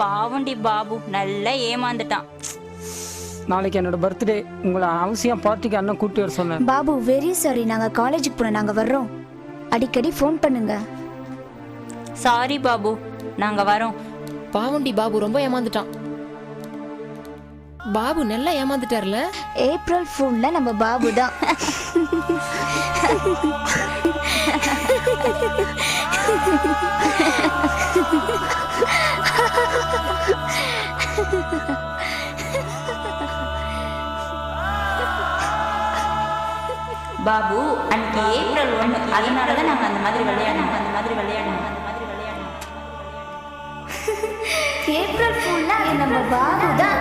பாவண்டி பாபு நல்லா ஏமாந்துட்டான். நாளைக்கு என்னோட பர்த்டே, உங்களை அவசியம் பார்ட்டிக்கு அண்ணன் கூட்டி வர சொன்னேன். பாபு வெரி சாரி, நாங்க காலேஜுக்கு போன நாங்க வர்றோம். அடிக்கடி ஃபோன் பண்ணுங்க. சாரி பாபு, நாங்க வரோம். பாவண்டி பாபு ரொம்ப ஏமாந்துட்டான். பாபு நல்லா ஏமாந்துட்டார்ல. ஏப்ரல் ஃபூல்ல நம்ம பாபு தான். பாபு அன்னைக்கு ஏப்ரல் 1, அதனாலதான் நாங்க அந்த மாதிரி விளையாடணும். ஏப்ரல் ஃபூல்ல நம்ம பாபு தான்.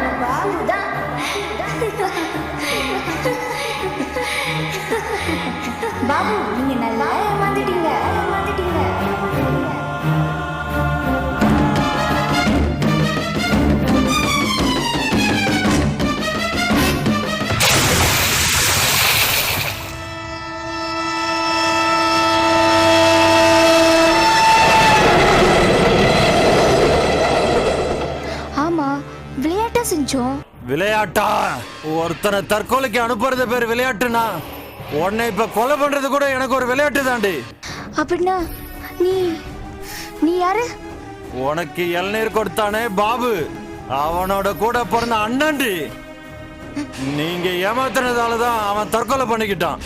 பாபு நீங்க நல்லா ஏமாந்துட்டீங்க. ஆமா, விளையாட்டா செஞ்சோம். விளையாட்டா? ஒருத்தனை தற்கொலைக்கு அனுப்புறது பேர் விளையாட்டுனா, உன்னை இப்ப கொலை பண்றது கூட எனக்கு ஒரு விளையாட்டு தாண்டி. அப்படின்னா நீ யாரு? உனக்கு இளநீர் கொடுத்தானே பாபு, அவனோட கூட பிறந்த அண்ணன்டி. நீங்க ஏமாத்தினதாலதான் அவன் தற்கொலை பண்ணிக்கிட்டான்.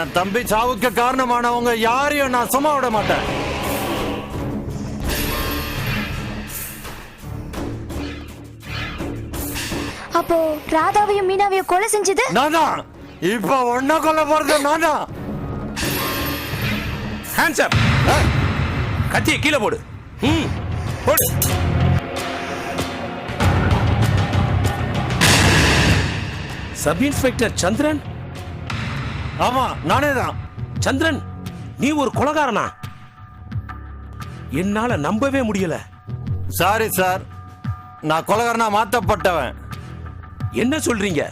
என் தம்பி சாவுக்கு காரணமானவங்க யாரையும் நான் சும்மா விட மாட்டேன். அப்போ ராதாவையும் மீனாவையும் கொலை செஞ்சது நான் தான். இப்ப ஒன்ன கொல்ல போறது நான் தான். Hands up. கத்தியை கீழே போடு. போடு. சப் இன்ஸ்பெக்டர் சந்திரன்? ஆமா, நானே தான். சந்திரன், நீ ஒரு கொலைகாரனா? என்னால நம்பவே முடியல. சாரி சார், நான் கொலைகாரனா மாத்தப்பட்டவன். என்ன சொல்றீங்க?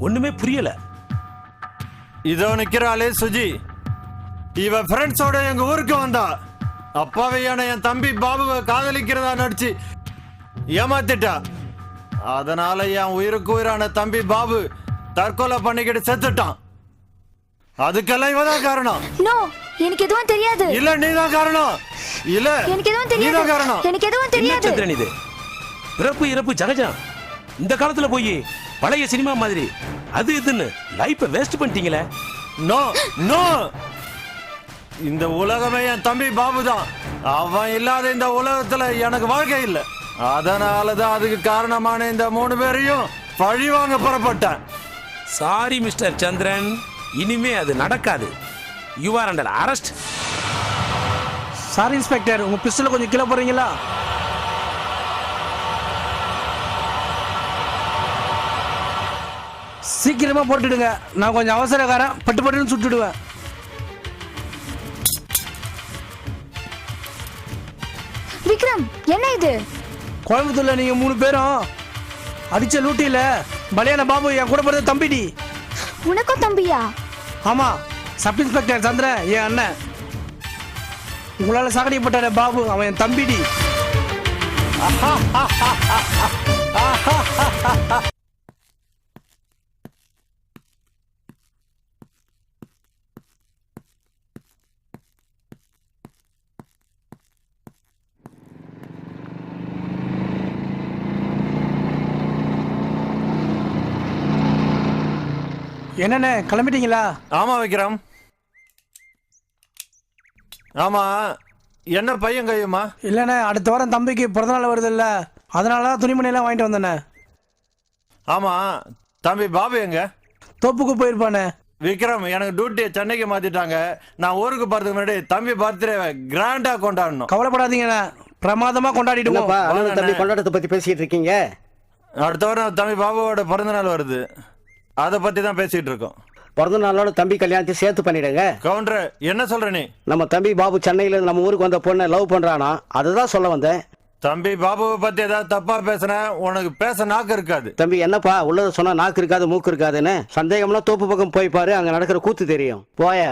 ஒண்ணுமே புரியல. இதோ நிக்கிறாளே சுஜி, இவ ஃப்ரெண்ட்ஸோட எங்க ஊருக்கு வந்தா. அப்பாவையான என் தம்பி பாபுவை காதலிக்கிறதா நடிச்சு ஏமாத்திட்டா. அதனால என் உயிருக்கு உயிரான தம்பி பாபு தற்கொலை பண்ணிக்கிட்டு செத்துட்டான். அதுக்கெல்லாம் இவதான் காரணம். நோ, எனக்கு எதுவும் தெரியாது. இல்ல நீதான் காரணம். இல்ல எனக்கு எதுவும் தெரியாது. நீதான் காரணம். எனக்கு எதுவும் என்ன தெரியாது. சந்திரன் இது? பிறப்பு இறப்பு ஜகஜம். இந்த காலத்துல போய் பழைய சினிமா மாதிரி அது இதுன்னு லைஃபை வேஸ்ட் பண்ணிட்டீங்களே. நோ நோ, இந்த உலகமே என் தம்பி பாபு தான். அவன் இல்லாத இந்த உலகத்துல எனக்கு வாழ்க்கை இல்லை. அதனாலதான் அதுக்கு காரணமான இந்த 3 பேரையும் பழி வாங்க புறப்பட்டேன். சாரி மிஸ்டர் சந்திரன், இனிமே அது நடக்காது. You are under arrest. Sorry inspector, உங்க பிஸ்டலை கொஞ்சம் கீழே போறீங்களா? சீக்கிரமா போட்டுடுங்க, நான் கொஞ்சம் அவசரக்காரன், பட்டு பட்டுன்னு சுட்டுடுவேன். விக்ரம், என்ன இது? கோயம்புத்தூர்ல நீங்க 3 பேரும் அடிச்ச லூட்டியில பலியான பாபு என் கூட பிறந்த தம்பிடி. உனக்கும் தம்பியா? ஆமா, சப் இன்ஸ்பெக்டர் சந்திரன் என் அண்ணன். உங்களால சாகடிக்கப்பட்ட பாபு அவன் என் தம்பிடி. என்னண்ணே, கிளம்பிட்டீங்களா? ஆமா விக்ரம். ஆமா, என்ன பையன் கையுமா? இல்லண்ணே, அடுத்த வாரம் தம்பிக்கு பிறந்தநாள் வருது இல்ல, அதனாலதான் துணிமணியெல்லாம் வாங்கிட்டு வந்தேண்ணே. ஆமா, தம்பி பாபு எங்க? தோப்புக்கு போயிருப்பானே. விக்ரம், எனக்கு டியூட்டியை சென்னைக்கு மாத்திட்டாங்க. நான் ஊருக்கு போறதுக்கு முன்னாடி தம்பி பர்த்டே கிராண்டா கொண்டாடணும். கவலைப்படாதீங்கண்ணே, பிரமாதமா கொண்டாடிடுவோம். தம்பி கொண்டாட்டத்தை பத்தி பேசிட்டு இருக்கீங்க. அடுத்த வாரம் தம்பி பாபுவோட பிறந்தநாள் வருது, அதை பத்தி தான் பேசிட்டு இருக்கோம். பிறந்த நாளோட தம்பி கல்யாணத்தை சேர்த்து பண்ணிடுங்க. கவுண்டர், என்ன சொல்ற நீ? நம்ம தம்பி பாபு சென்னையில நம்ம ஊருக்கு வந்த பொண்ணை லவ் பண்றானா, அதுதான் சொல்ல வந்தேன். தம்பி பாபுவை பத்தி ஏதாவது தப்பா பேசுன உனக்கு பேச நாக்கு இருக்காது. தம்பி என்னப்பா உள்ளத சொன்னா நாக்கு இருக்காது மூக்கு இருக்காதுன்னு? சந்தேகம்னா தோப்பு பக்கம் போய் பாரு, அங்க நடக்கிற கூத்து தெரியும். போய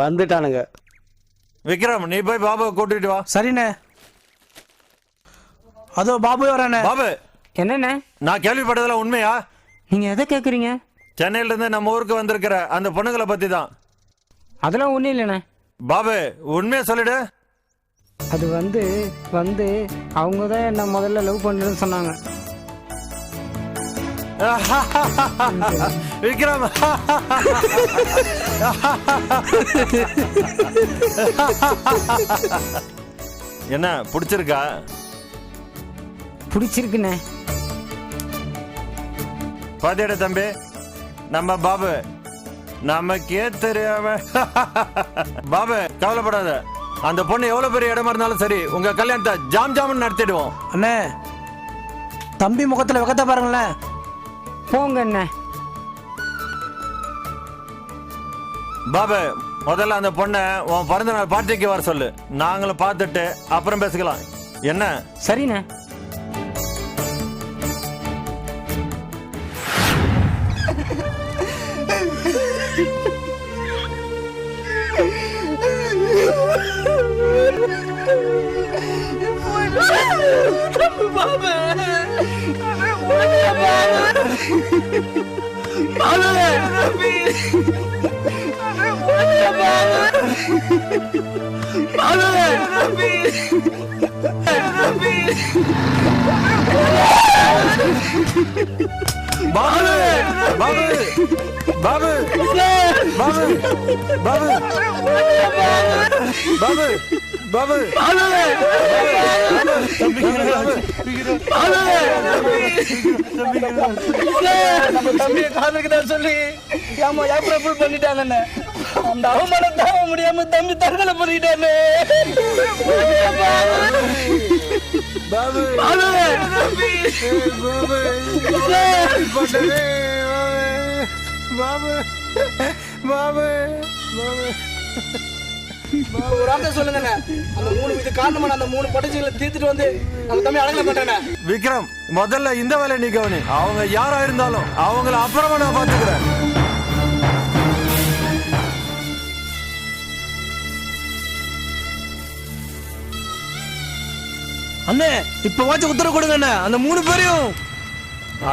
வந்துட்டானுங்க. விக்ரம், நீ போய் பாபுவை கூட்டிட்டு வா. சரிண்ணே. அதோ பாபு வரானே. பாபு, என்னண்ணே நான் கேள்விப்பட்டதெல்லாம் உண்மையா? நீங்க எதை கேக்குறீங்க? சென்னையில இருந்து நம்ம ஊருக்கு வந்திருக்கிற அந்த பொண்ணுங்களை பத்தி தான். அதெல்லாம் ஒண்ணும் இல்லைண்ணே. பாபு, உண்மையா சொல்லிடு. அது வந்து அவங்க தான் என்ன முதல்ல லவ் பண்ணுறேன்னு சொன்னாங்க. விக்ரம், என்ன பிடிச்சிருக்கா? பிடிச்சிருக்குண்ணே. பாத்தியாட தம்பி, நம்ம பாபு நமக்கே தெரியாம. பாபு கவலைப்படாத, அந்த பொண்ணு எவ்வளவு பெரிய இடமா இருந்தாலும் சரி உங்க கல்யாணத்தை ஜாம் ஜாமுன்னு நடத்திடுவோம். அண்ணே, தம்பி முகத்துல வெக்கத்தை பாருங்களேன். போங்க அண்ணே. பாபு, முதல்ல அந்த பொண்ணை உன் பிறந்த நாள் பார்ட்டிக்கு வர சொல்லு. நாங்களும் பார்த்துட்டு அப்புறம் பேசிக்கலாம். என்ன? சரிண்ணே. பாபு, பாபு, பாபு, பாபு, பாபு, பாபு, பாபு, தம்பியை காதலிக்கிறேன் சொல்லி ஏமா ஏப்ரல் பண்ணிட்டானே. அந்த அவமானம் தாங்க முடியாம தம்பி தற்கொலை பண்ணிட்டானே. பாபு, பாபு, பாபு, ஒரு ஆட்ட சொல்லுங்க. அந்த 3 இது காரணமான அந்த 3 பட்டச்சிகளை தீர்த்துட்டு வந்து நம்ம தம்பி அடங்கல மாட்டானே. விக்ரம், முதல்ல இந்த வேலை நீ கவனி. அவங்க யாரா இருந்தாலும் அவங்கள அப்புறமா நான் பாத்துக்கிறேன். அண்ணே, இப்ப வாட்ச உத்தரவு கொடுங்க அண்ணே, அந்த 3 பேரையும்.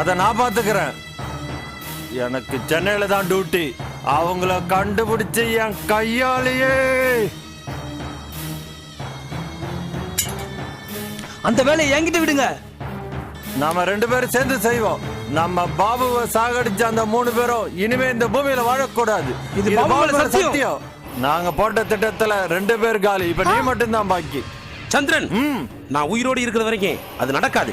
அத நான் பாத்துக்கிறேன். எனக்கு சென்னையில தான் டியூட்டி. அவங்கள கண்டுபிடிச்சு என் கையாலேயே. அந்த வேலையை என்கிட்ட விடுங்க. நாம 2 பேரும் சேர்ந்து செய்வோம். நம்ம பாபுவை சாகடிச்ச அந்த 3 பேரும் இனிமே இந்த பூமியில வாழக்கூடாது. இது பாபு மேல சத்தியம். நாங்க போட்ட திட்டத்துல 2 பேர் காலி. இப்ப நீ மட்டும் தான் பாக்கி. சந்திரன், நான் உயிரோடு இருக்கிற வரைக்கும் அது நடக்காது.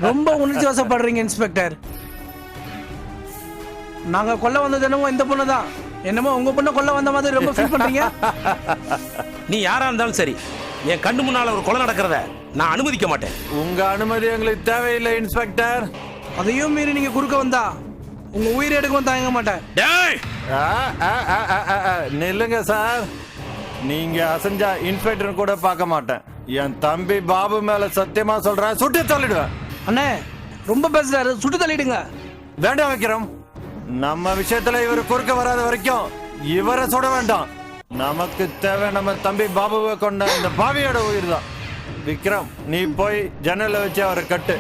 ரொம்ப உணர்ச்சி வசப்படுறீங்க இன்ஸ்பெக்டர். நாங்க கொல்ல வந்தது என்னமோ இந்த பொண்ணு தான், என்னமோ உங்க பொண்ணை கொல்ல வந்த மாதிரி ரொம்ப ஃபீல் பண்றீங்க. நீ யாரா இருந்தாலும் சரி, என் கண்ணு முன்னால ஒரு கொலை நடக்கிறத நான் அனுமதிக்க மாட்டேன். உங்க அனுமதி எங்களுக்கு தேவையில்லை இன்ஸ்பெக்டர். அதையும் மீறி நீங்க குறுக்க வந்தா உங்க உயிரை எடுக்கவும் தாங்க மாட்டேன். நில்லுங்க சார். நீங்க அசஞ்சா இன்ஸ்பெக்டர் கூட பார்க்க மாட்டேன். என் தம்பி பாபு மேல சத்தியமா சொல்றேன், சுட்டு தள்ளிடுவேன். அண்ணே, ரொம்ப பேசுறாரு, சுட்டு தள்ளிடுங்க. வேண்டாம் விக்ரம், நம்ம விஷயத்துல இவர் குறுக்க வராத வரைக்கும் இவரை சுட வேண்டாம். நமக்கு தேவை நம்ம தம்பி பாபுவை கொண்ட இந்த பாவியோட உயிர் தான். விக்ரம், நீ போய் ஜன்னல்ல வச்சு அவரை கட்டு.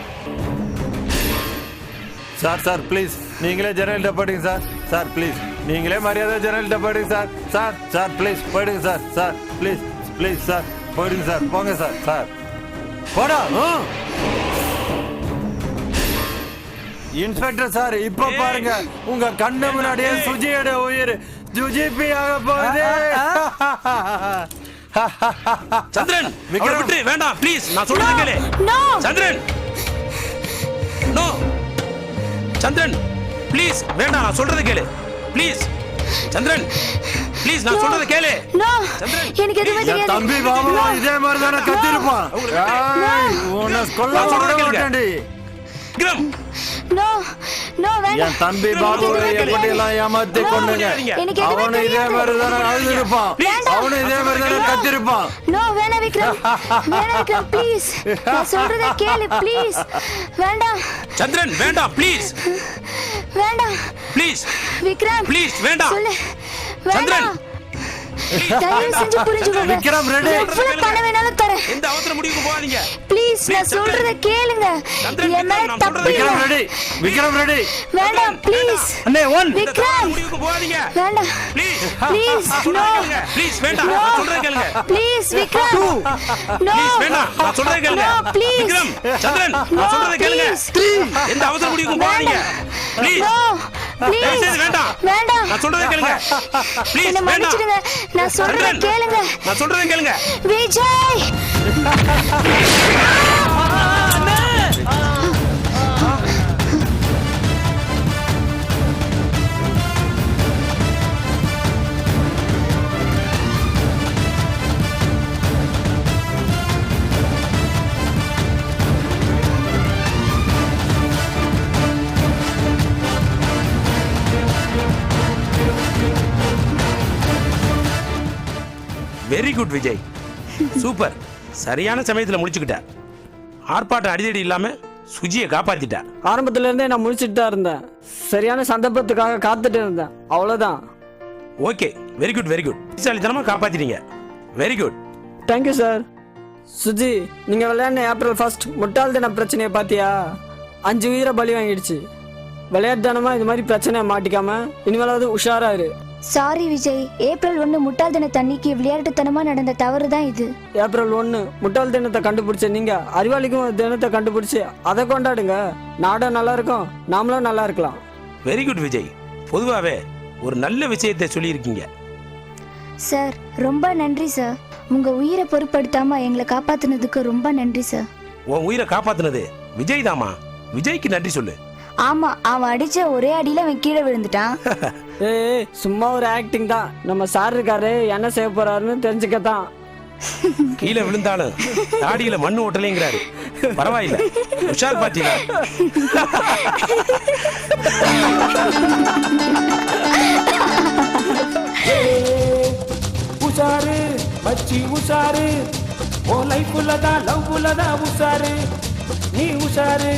சார் சார் ப்ளீஸ், நீங்களே ஜன்னல்கிட்ட போயிடுங்க சார். சார் ப்ளீஸ், நீங்களே மரியாதை ஜன்னல்கிட்ட போயிடுங்க சார். சார் சார் ப்ளீஸ் போயிடுங்க sir. Sir please please sir போயிடுங்க சார். போங்க சார். சார் போடா. இன்ஸ்பெக்டர் சார், இப்ப பாருங்க, உங்க கண்ணு முன்னாடியே சுஜியோட உயிர் ஜுஜிபி ஆக போகுது. சந்திரன், விக்ரம் விட்டு வேண்டாம் ப்ளீஸ், நான் சொல்றத கேளு. சந்திரன், நோ. சந்திரன் ப்ளீஸ் வேண்டாம், நான் சொல்றத கேளு ப்ளீஸ். சந்திரன் ப்ளீஸ், நான் சொல்றத கேளு. எனக்கு எதுவுமே தெரியாது. தம்பி பாபு இதே மாதிரி தானே கத்திருப்பான். உன்னை கொல்ல சொல்றேன்டி. விக்ரம், நோ நோ வேண்டாம். என் தம்பி பாபுவை எப்படி எல்லாம் ஏமாத்தி கொண்டுங்க. அவனு இதே மாதிரி தானே அழுதுருப்பான். அவனு இதே மாதிரி தானே கத்திருப்பான். நோ வேணாம் விக்ரம், வேணாம் விக்ரம் ப்ளீஸ், நான் சொல்றத கேளு ப்ளீஸ். வேண்டாம் சந்திரன் வேண்டாம் ப்ளீஸ். வேண்டாம் ப்ளீஸ் விக்ரம் ப்ளீஸ் வேண்டாம். சொல்லு. சந்திரன் வேண்டாம் தயவு செஞ்சு புரிஞ்சுக்கோங்க. விக்ரம், ready? எவ்வளவு பணம் வேணாலும் தரேன். எந்த அவசர முடிவுக்கு போகாதீங்க. ப்ளீஸ் நான் சந்திரன். சொல்றத கேளுங்க. சந்திரன், என் மேல நான் தப்பு சொல்றதை இல்ல. Vikram ready, Vikram ready. வேண்டாம் ப்ளீஸ். அண்ணே ஒன் இந்த தவறான விக்ரம் முடிவுக்கு போகாதீங்க. வேண்டாம் ப்ளீஸ் ப்ளீஸ் நான் நோ சொல்றதை கேளுங்க. ப்ளீஸ் வேண்டாம். நான் சொல்றதை கேளுங்க. ப்ளீஸ் விக்ரம் நோ ப்ளீஸ் வேண்டாம். நான் சொல்றதை கேளுங்க. நோ ப்ளீஸ் விக்ரம், சந்திரன், நான் சொல்றதை கேளுங்க. எந்த அவசர முடிவுக்கு போகாதீங்க. ப்ளீஸ் நோ ப்ளீஸ் தயவுசெய்து வேண்டாம். வேண்டாம் நான் சொல்றதை கேளுங்க. ப்ளீஸ் என்ன வேண்டாம். மன்னிச்சிடுங்க. நான் சொல்றத சந்திரன், கேளுங்க. நான் சொல்றதை கேளுங்க. Vijay very good Vijay, super. சரியான சமயத்துல முடிச்சுக்கிட்ட. ஆர்ப்பாட்டம் அடிதடி இல்லாம சுஜியை காப்பாத்திட்ட. ஆரம்பத்துல இருந்தே நான் முடிச்சிட்டு தான் இருந்தேன். சரியான சந்தர்ப்பத்துக்காக காத்துட்டு இருந்தேன், அவ்வளவுதான். Okay, very good very good. புத்திசாலித்தனமா காப்பாத்திட்டீங்க. Very good. Thank you sir. Suji, நீங்க விளையாடின ஏப்ரல் 1 முட்டாள்தன பிரச்சனையை பாத்தியா? 5 உயிரை பலி வாங்கிடுச்சு. விளையாட்டுத்தனமா இது மாதிரி பிரச்சனையை மாட்டிக்காம இனிமேலாவது உஷாரா இரு. சாரி விஜய். ஏப்ரல் 1 முட்டாள்தன தண்ணிக்கு விளையாட்டுத்தனமா நடந்த தவறு தான் இது. ஏப்ரல் 1 முட்டாள் தினத்தை கண்டுபிடிச்ச நீங்க அறிவாளிக்கும் ஒரு தினத்தை கண்டுபிடிச்சு அதை கொண்டாடுங்க. நாடும் நல்லா இருக்கும், நாமளும் நல்லா இருக்கலாம். Very good Vijay. பொதுவாவே ஒரு நல்ல விஷயத்தை சொல்லியிருக்கீங்க. சார் ரொம்ப நன்றி சார். உங்க உயிரை பொருட்படுத்தாம எங்களை காப்பாத்துனதுக்கு ரொம்ப நன்றி சார். உன் உயிரை காப்பாத்துனது விஜய் தாமா. விஜய்க்கு நன்றி சொல்லு. ஆமா, அவன் அடிச்ச ஒரே அடியில அவன் கீழே விழுந்துட்டான். ஏய், சும்மா ஒரு ஆக்டிங் தான். நம்ம சார் இருக்காரு, என்ன செய்ய போறாருன்னு தெரிஞ்சுக்கத்தான். கீழே விழுந்தாலும் தாடியில மண்ணு ஓட்டலைங்கிறாரு. பரவாயில்ல, உஷார் பாத்தீங்களா? உஷாரு மச்சி உஷாரு, ஓ லைஃப்ல தான் லவ்ல தான் உஷாரு, நீ உஷாரு.